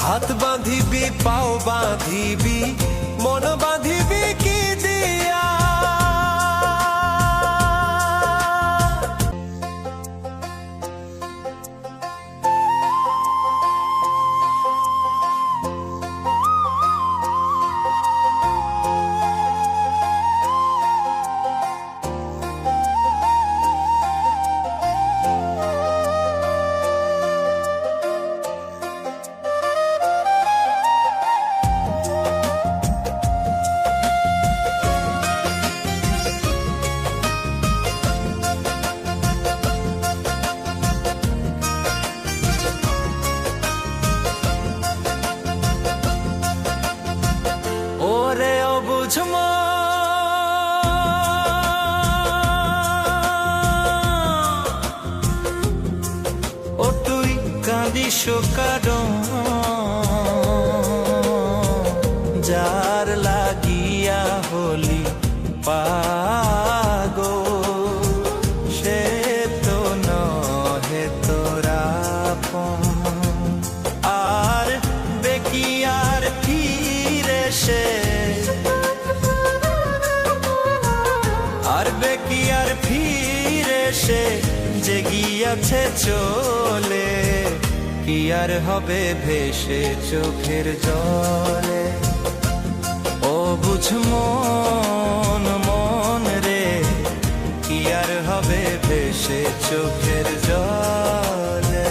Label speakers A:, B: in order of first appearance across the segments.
A: হাত বাঁধিবি পাও বাঁধিবি মন বাঁধিবি কি দিয়া ও তুই কাঁদিস কারণ যার লাগিয়া হলি পাগল সে তো নহে তোরা আর দেখি আর ফিরে সে কি আর ফিরে সে যে গিয়াছে চলে কি আর হবে ভেসে চোখের জলে ও বুঝ মন মন রে কি আর হবে ভেসে চোখের জলে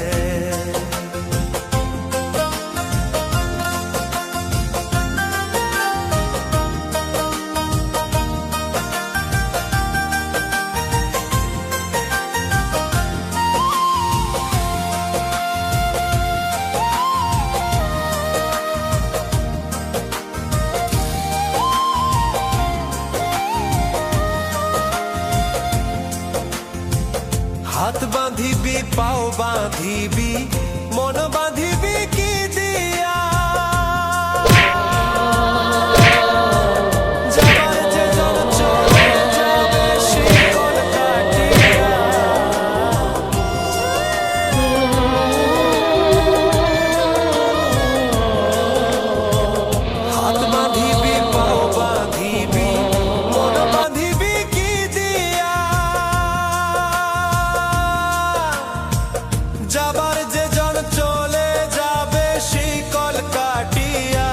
A: হাত বাঁধিবি পাও বাঁধিবি মন বাঁধিবি কি দিয়া যাবার যে জন চলে যাবে শিকল কাটিয়া হাত বাঁধিবি পাও বাঁধিবি মন বাঁধিবি কি দিয়া যাবার যে জন চলে যাবে শিকল কাটিয়া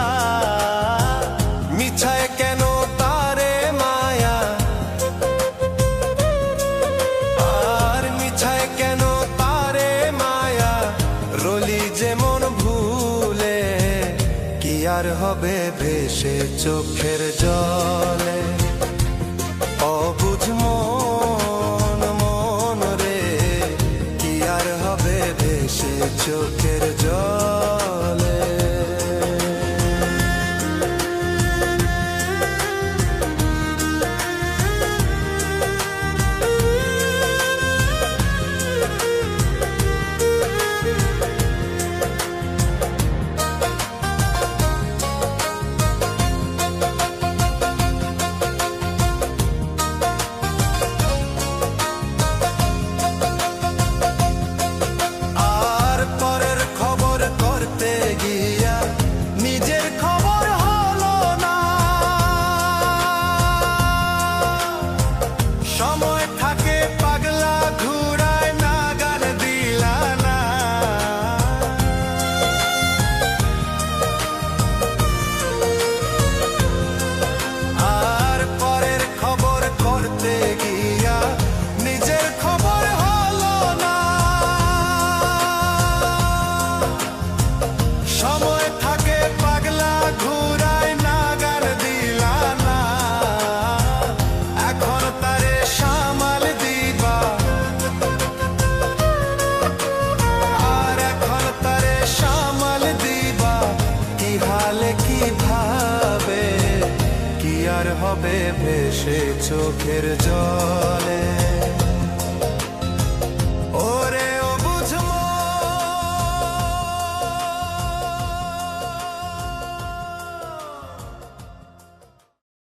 A: মিছায় কেন তারে মায়া আর মিছায় কেন তারে মায়া রলি যেমন ভুলে কি আর হবে ভেসে চোখের জলে অবুঝ মন মন রে কি আর হবে ভেসে চোখের জলে হবে ভেসে চোখের জলে